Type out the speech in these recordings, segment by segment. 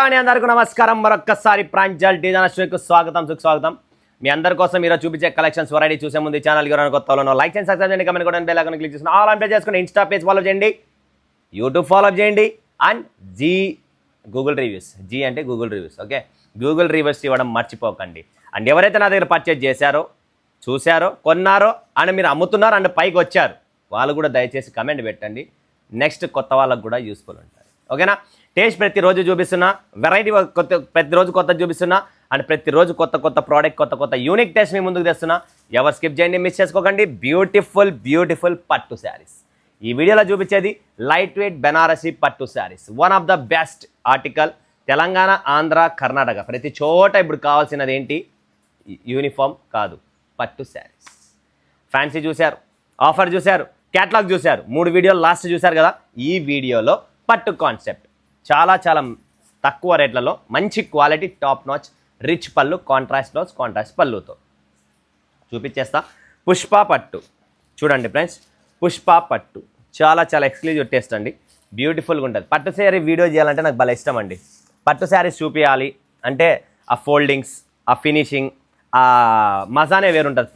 అని అందరికీ నమస్కారం. మరొక్కసారి ప్రాంజల్ డిజైనర్స్కు స్వాగతం. మీ అందరి కోసం ఈరోజు చూపించే కలెక్షన్స్ వెరైటీ చూసే ముందు ఈ ఛానల్ ఎవరైనా కొత్త వాళ్ళు లైక్ చేయండి, సబ్స్క్రైబ్ చేయండి, కమెంట్ కూడా బెల్ ఐకాన్ క్లిక్ చేసి ఆల్ ఆన్ ప్రెస్ చేసుకుని ఇన్స్టా పేజ్ ఫాలో చేయండి, యూట్యూబ్ ఫాలో చేయండి అండ్ గూగుల్ రివ్యూస్. అంటే Google reviews. Okay, Google reviews ఇవ్వడం మర్చిపోకండి. అండ్ ఎవరైతే నా దగ్గర పర్చేజ్ చేశారో, చూశారో, కొన్నారో అండ్ మీరు అమ్ముతున్నారు అండ్ పైకి వచ్చారు వాళ్ళు కూడా దయచేసి కమెంట్ పెట్టండి. నెక్స్ట్ కొత్త వాళ్ళకు కూడా యూస్ఫుల్ ఉంటుంది. ఓకేనా? టేస్ట్ ప్రతిరోజు చూపిస్తున్నా, వెరైటీ ప్రతిరోజు కొత్త చూపిస్తున్నా అండ్ ప్రతిరోజు కొత్త ప్రోడక్ట్, కొత్త యూనిక్ టేస్ట్ మీ ముందుకు తెస్తున్నా. ఎవరు స్కిప్ చేయండి, మిస్ చేసుకోకండి. బ్యూటిఫుల్ పట్టు శారీస్ ఈ వీడియోలో చూపించేది లైట్ వెయిట్ బెనారసీ పట్టు saris. One of the best article. Telangana, Andhra, Karnataka ప్రతి చోట ఇప్పుడు కావాల్సినది ఏంటి? యూనిఫామ్ కాదు, పట్టు శారీస్. ఫ్యాన్సీ చూశారు, ఆఫర్ చూశారు, క్యాటలాగ్ చూశారు, 3 వీడియోలు లాస్ట్ చూశారు కదా. ఈ వీడియోలో పట్టు కాన్సెప్ట్ చాలా తక్కువ రేట్లలో మంచి క్వాలిటీ, టాప్ నాచ్, రిచ్ పళ్ళు, కాంట్రాస్ట్ బ్లౌజ్, కాంట్రాస్ట్ పళ్ళుతో చూపించేస్తా. పుష్ప పట్టు చూడండి ఫ్రెండ్స్, పుష్ప పట్టు చాలా ఎక్స్క్లూజివ్ టేస్ట్ అండి. బ్యూటిఫుల్గా ఉంటుంది. పట్టు శారీ వీడియో చేయాలంటే నాకు భలే ఇష్టం అండి. పట్టు శారీస్ చూపించాలి అంటే ఆ ఫోల్డింగ్స్, ఆ ఫినిషింగ్, ఆ మజానే వేరుంటుంది.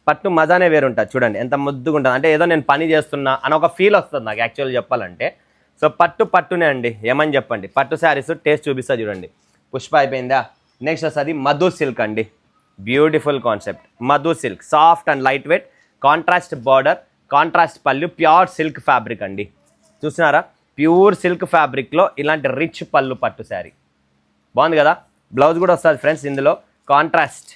పట్టు మజానే వేరుంటుంది. చూడండి ఎంత ముద్దుగా ఉంటుంది. అంటే ఏదో నేను పని చేస్తున్నా అని ఒక ఫీల్ వస్తుంది నాకు యాక్చువల్గా చెప్పాలంటే. సో పట్టునే అండి, ఏమని చెప్పండి. పట్టు శారీస్ టేస్ట్ చూపిస్తా చూడండి. పుష్ప అయిపోయిందా? నెక్స్ట్ వస్తుంది మధు సిల్క్ అండి. Beautiful concept. Madhu silk soft and light weight, contrast border, contrast పళ్ళు, ప్యూర్ సిల్క్ ఫ్యాబ్రిక్ అండి. చూస్తున్నారా? ప్యూర్ సిల్క్ ఫ్యాబ్రిక్లో ఇలాంటి రిచ్ పళ్ళు పట్టు శారీ బాగుంది కదా. బ్లౌజ్ కూడా వస్తుంది ఫ్రెండ్స్ ఇందులో. కాంట్రాస్ట్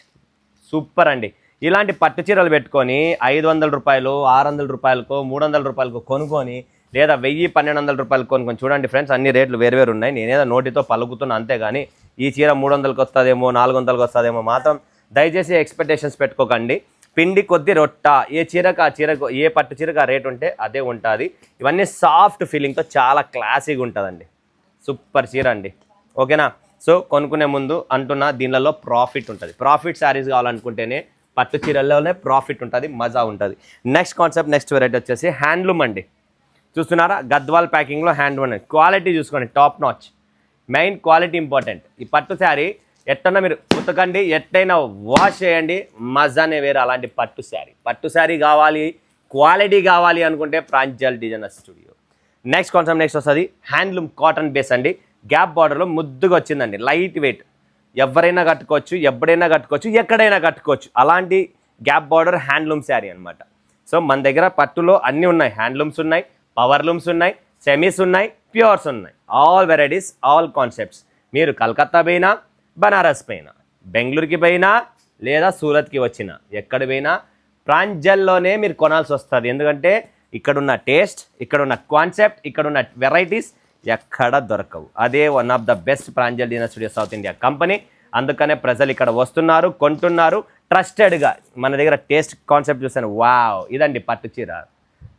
సూపర్ అండి. ఇలాంటి పట్టు చీరలు పెట్టుకొని 500 రూపాయలు, 600 రూపాయలకు, 300 రూపాయలకు కొనుక్కొని, లేదా 1000-1200 రూపాయలు కొనుక్కొని చూడండి ఫ్రెండ్స్. అన్ని రేట్లు వేరు ఉన్నాయి. నేనేదో నోటితో పలుకుతున్నా అంతేగాని ఈ చీర 300కి వస్తుందేమో, 400కి వస్తుందేమో మాత్రం దయచేసి ఎక్స్పెక్టేషన్స్ పెట్టుకోకండి. పిండి కొద్ది రొట్ట. ఏ చీరకు ఆ చీరకు, ఏ పట్టు చీరకు ఆ రేట్ ఉంటే అదే ఉంటుంది. ఇవన్నీ సాఫ్ట్ ఫీలింగ్తో చాలా క్లాసీగా ఉంటుందండి. సూపర్ చీర అండి. ఓకేనా? సో కొనుక్కునే ముందు అంటున్నా, దీనిలో ప్రాఫిట్ ఉంటుంది. ప్రాఫిట్ శారీస్ కావాలనుకుంటేనే పట్టు చీరల్లోనే ప్రాఫిట్ ఉంటుంది, మజా ఉంటుంది. నెక్స్ట్ కాన్సెప్ట్, నెక్స్ట్ వెరైటీ వచ్చేసి హ్యాండ్లూమ్ అండి. చూస్తున్నారా? గద్వాల్ ప్యాకింగ్లో హ్యాండ్లూమ్ అండి. క్వాలిటీ చూసుకోండి, top notch. Main quality important. ఈ పట్టు శారీ ఎట్టన్నా మీరు ఉతకండి, ఎట్టయినా వాష్ చేయండి, మజానే వేరే. అలాంటి పట్టు శారీ కావాలి, క్వాలిటీ కావాలి అనుకుంటే Pranjal designers studio. Next concept next వస్తుంది హ్యాండ్లూమ్ కాటన్ బేస్ అండి. గ్యాప్ బార్డర్లో ముద్దుగా వచ్చిందండి. లైట్ వెయిట్, ఎవరైనా కట్టుకోవచ్చు, ఎప్పుడైనా కట్టుకోవచ్చు, ఎక్కడైనా కట్టుకోవచ్చు. అలాంటి గ్యాప్ బార్డర్ హ్యాండ్లూమ్ శారీ అనమాట. సో మన దగ్గర పట్టులో అన్నీ ఉన్నాయి. హ్యాండ్లూమ్స్ ఉన్నాయి, పవర్ లూమ్స్ ఉన్నాయి, సెమీస్ ఉన్నాయి, ప్యూర్స్ ఉన్నాయి. All varieties, all concepts. మీరు కలకత్తా పోయినా, బనారస్ పోయినా, బెంగళూరుకి పోయినా, లేదా సూరత్కి వచ్చినా, ఎక్కడ పోయినా ప్రాంజల్లోనే మీరు కొనాల్సి వస్తుంది. ఎందుకంటే ఇక్కడున్న టేస్ట్, ఇక్కడున్న కాన్సెప్ట్, ఇక్కడున్న వెరైటీస్ ఎక్కడ దొరకవు. అదే one of the best Pranjal designer studio south India company. అందుకనే ప్రజలు ఇక్కడ వస్తున్నారు, కొంటున్నారు ట్రస్టెడ్గా. మన దగ్గర టేస్ట్ కాన్సెప్ట్ చూసాను, వావ్ ఇదండి పట్టు చీర.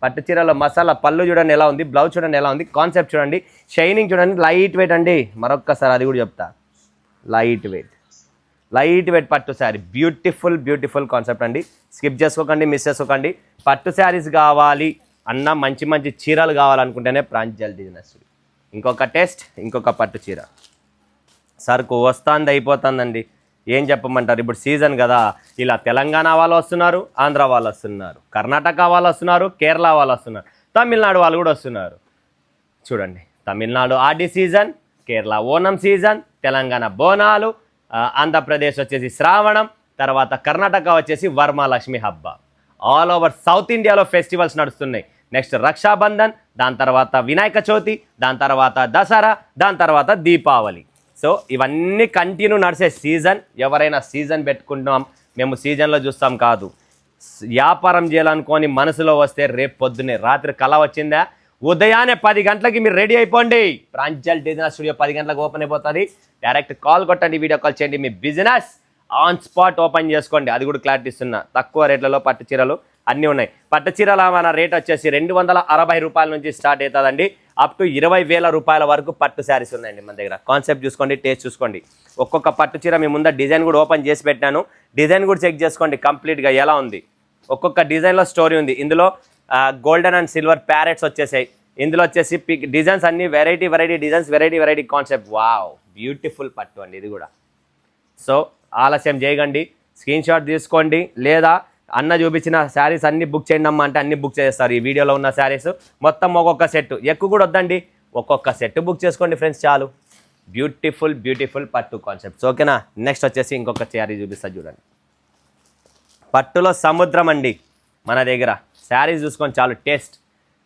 పట్టు చీరలో మసాలా, పళ్ళు చూడండి ఎలా ఉంది, బ్లౌజ్ చూడండి ఎలా ఉంది, కాన్సెప్ట్ చూడండి, షైనింగ్ చూడండి, లైట్ వెయిట్ అండి. మరొక్కసారి అది కూడా చెప్తా, లైట్ వెయిట్ పట్టు శారీ. బ్యూటిఫుల్ కాన్సెప్ట్ అండి. స్కిప్ చేసుకోకండి, మిస్ చేసుకోకండి. పట్టు శారీస్ కావాలి అన్న, మంచి చీరలు కావాలనుకుంటేనే ప్రాంజల్ డిజైనర్స్. ఇంకొక టేస్ట్, ఇంకొక పట్టు చీర. సరుకు వస్తుంది, అయిపోతుందండి. ఏం చెప్పమంటారు? ఇప్పుడు సీజన్ కదా. ఇలా తెలంగాణ వాళ్ళు వస్తున్నారు, ఆంధ్ర వాళ్ళు వస్తున్నారు, కర్ణాటక వాళ్ళు వస్తున్నారు, కేరళ వాళ్ళు వస్తున్నారు, తమిళనాడు వాళ్ళు కూడా వస్తున్నారు. చూడండి, తమిళనాడు ఆడి సీజన్, కేరళ ఓనం సీజన్, తెలంగాణ బోనాలు, ఆంధ్రప్రదేశ్ వచ్చేసి శ్రావణం, తర్వాత కర్ణాటక వచ్చేసి వరమహాలక్ష్మి హబ్బ. ఆల్ ఓవర్ సౌత్ ఇండియాలో ఫెస్టివల్స్ నడుస్తున్నాయి. నెక్స్ట్ రక్షాబంధన్, దాని తర్వాత వినాయక చవితి, దాని తర్వాత దసరా, దాని తర్వాత దీపావళి. సో ఇవన్నీ కంటిన్యూ నడిచే సీజన్. ఎవరైనా సీజన్ పెట్టుకుంటున్నాం, మేము సీజన్లో చూస్తాం కాదు, వ్యాపారం చేయాలనుకొని మనసులో వస్తే రేపు పొద్దున్నే రాత్రి కళ వచ్చిందా, ఉదయాన్నే 10 గంటలకి మీరు రెడీ అయిపోండి. ప్రాంజల్ డిజైనర్ స్టూడియో 10 గంటలకు ఓపెన్ అయిపోతుంది. డైరెక్ట్ కాల్ కొట్టండి, వీడియో కాల్ చేయండి. మీ బిజినెస్ ఆన్ స్పాట్ ఓపెన్ చేసుకోండి. అది కూడా క్లారిటీ ఇస్తున్నా. తక్కువ రేట్లలో పట్టు చీరలు అన్నీ ఉన్నాయి. పట్టు చీరల మన రేట్ వచ్చేసి 260 రూపాయల నుంచి స్టార్ట్ అవుతుందండి. అప్ టు 20,000 రూపాయల వరకు పట్టు శారీస్ ఉన్నాయండి మన దగ్గర. కాన్సెప్ట్ చూసుకోండి, టేస్ట్ చూసుకోండి. ఒక్కొక్క పట్టు చీర మీ ముందర డిజైన్ కూడా ఓపెన్ చేసి పెట్టాను. డిజైన్ కూడా చెక్ చేసుకోండి కంప్లీట్గా ఎలా ఉంది. ఒక్కొక్క డిజైన్లో స్టోరీ ఉంది. ఇందులో గోల్డెన్ అండ్ సిల్వర్ ప్యారెట్స్ వచ్చేసాయి. ఇందులో వచ్చేసి డిజైన్స్ అన్ని variety designs, variety concept. Wow beautiful పట్టు అండి ఇది కూడా. సో ఆలస్యం చేయకండి, స్క్రీన్ షాట్ తీసుకోండి, లేదా అన్న చూపించిన శారీస్ అన్ని బుక్ చేయండి అమ్మ అంటే అన్ని బుక్ చేస్తారు. ఈ వీడియోలో ఉన్న శారీస్ మొత్తం ఒక్కొక్క సెట్, ఎక్కువ కూడా వద్దండి, ఒక్కొక్క సెట్ బుక్ చేసుకోండి ఫ్రెండ్స్ చాలు. బ్యూటిఫుల్ పట్టు కాన్సెప్ట్స్. ఓకేనా. నెక్స్ట్ వచ్చేసి ఇంకొక శారీ చూపిస్తా చూడండి. పట్టులో సముద్రం అండి మన దగ్గర. శారీస్ చూసుకొని చాలు, టేస్ట్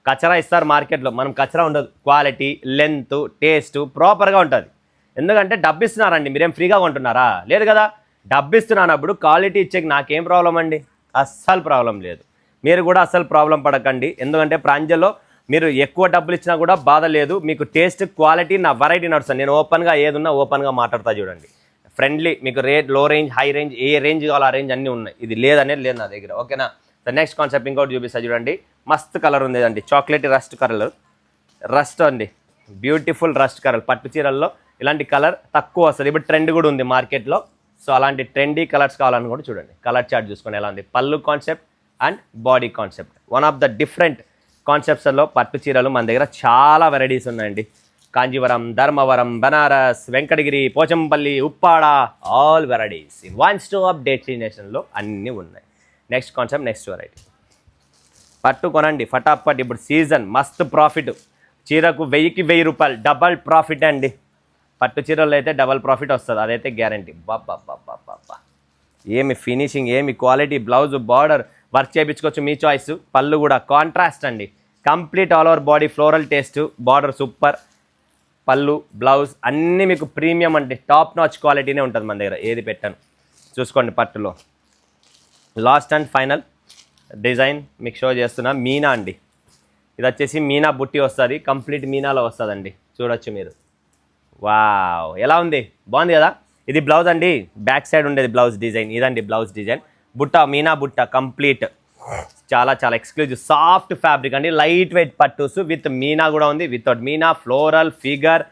కచరా ఇస్తారు మార్కెట్లో, మనం కచరా ఉండదు. క్వాలిటీ, లెంత్, టేస్ట్ ప్రాపర్గా ఉంటుంది. ఎందుకంటే డబ్బు ఇస్తున్నారండి, మీరేం ఫ్రీగా కొంటున్నారా? లేదు కదా. డబ్బు ఇస్తున్నానప్పుడు క్వాలిటీ ఇచ్చేకి నాకేం ప్రాబ్లం అండి? అస్సలు ప్రాబ్లం లేదు. మీరు కూడా అస్సలు ప్రాబ్లం పడకండి. ఎందుకంటే ప్రాంజల్లో మీరు ఎక్కువ డబ్బులు ఇచ్చినా కూడా బాధ లేదు. మీకు టేస్ట్, క్వాలిటీ, నా వెరైటీ నడుస్తుంది. నేను ఓపెన్గా ఏదున్నా ఓపెన్గా మాట్లాడతా చూడండి. ఫ్రెండ్లీ, మీకు రేట్ లో రేంజ్, హై రేంజ్, ఏ రేంజ్ కావాలో ఆ రేంజ్ అన్నీ ఉన్నాయి. ఇది లేదనేది లేదు నా దగ్గర. ఓకేనా. ద నెక్స్ట్ కాన్సెప్ట్ ఇంకోటి చూపిస్తా చూడండి. మస్తు కలర్ ఉంది అండి, చాక్లెట్ రస్ట్ కలర్. రస్ట్ అండి, బ్యూటిఫుల్ రస్ట్ కలర్. పట్టు చీరల్లో ఇలాంటి కలర్ తక్కువ వస్తుంది. ఇప్పుడు ట్రెండ్ కూడా ఉంది మార్కెట్లో. సో అలాంటి ట్రెండీ కలర్స్ కావాలని కూడా చూడండి. కలర్ చార్ట్ చూసుకొని ఎలా ఉంది. పళ్ళు concept and body concept, one of the different కాన్సెప్ట్స్లో పట్టు చీరలు మన దగ్గర చాలా వెరైటీస్ ఉన్నాయండి. Kanjeevaram, Dharmavaram, Banaras, Venkatagiri, Pochampally, Uppada, all varieties in one stop డెస్టినేషన్లో అన్నీ ఉన్నాయి. Next concept, next variety. పట్టు కొనండి ఫటాఫట్, ఇప్పుడు సీజన్, మస్తు ప్రాఫిట్. చీరకు 1000కి 1000 రూపాయలు డబల్ ప్రాఫిట్ అండి. పట్టు చీరల్లో అయితే డబల్ ప్రాఫిట్ వస్తుంది, అదైతే గ్యారంటీ. బాబా ఏమి ఫినిషింగ్, ఏమి క్వాలిటీ, బ్లౌజ్, బార్డర్ వర్క్ చేయించుకోవచ్చు, మీ చాయిస్. పళ్ళు కూడా కాంట్రాస్ట్ అండి, complete all over body floral taste, border super, పళ్ళు, బ్లౌజ్ అన్నీ మీకు ప్రీమియం అంటే టాప్ నాచ్ క్వాలిటీనే ఉంటుంది మన దగ్గర. ఏది పెట్టాను చూసుకోండి. పట్టులో లాస్ట్ అండ్ ఫైనల్ డిజైన్ మీకు షో చేస్తున్నా. మీనా అండి, ఇది వచ్చేసి మీనా బుట్టి వస్తుంది, కంప్లీట్ మీనాలో వస్తుందండి. చూడొచ్చు మీరు. వావ్, ఎలా ఉంది? బాగుంది కదా. ఇది బ్లౌజ్ అండి, బ్యాక్ సైడ్ ఉండేది బ్లౌజ్ డిజైన్. ఇదండి బ్లౌజ్ డిజైన్. బుట్ట, మీనా బుట్ట కంప్లీట్. చాలా చాలా ఎక్స్క్లూజివ్ సాఫ్ట్ ఫ్యాబ్రిక్ అండి. లైట్ వెయిట్ పట్టుస్ విత్ మీనా కూడా ఉంది, వితౌట్ మీనా, floral, figure,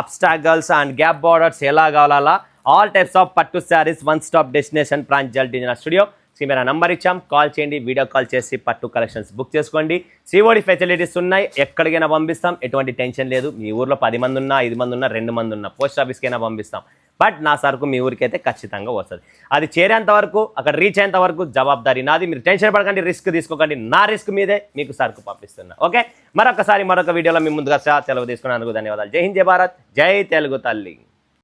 obstacles and gap borders ఎలా కావాలా ఆల్ టైప్స్ ఆఫ్ పట్టు saris. One stop destination Pranjal designer studio. మేరా నంబర్ ఇచ్చాం, కాల్ చేయండి, వీడియో కాల్ చేసి పట్టు కలెక్షన్స్ బుక్ చేసుకోండి. సిఓడి ఫెసిలిటీస్ ఉన్నాయి, ఎక్కడికైనా పంపిస్తాం, ఎటువంటి టెన్షన్ లేదు. మీ ఊర్లో 10 మంది ఉన్నా, 5 మంది ఉన్నా, 2 మంది ఉన్నా, పోస్ట్ ఆఫీస్కైనా పంపిస్తాం. బట్ నా సరుకు మీ ఊరికి అయితే ఖచ్చితంగా వస్తుంది. అది చేరేంత వరకు, అక్కడ రీచ్ అయ్యేంత వరకు జవాబారి నాది. మీరు టెన్షన్ పడకండి, రిస్క్ తీసుకోకండి. నా రిస్క్ మీదే మీకు సరుకు పంపిస్తున్నా. ఓకే, మరొక వీడియోలో మీ ముందుగా సెలవు తీసుకున్నందుకు ధన్యవాదాలు. జై హింద్, జై భారత్, జై తెలుగు తల్లి.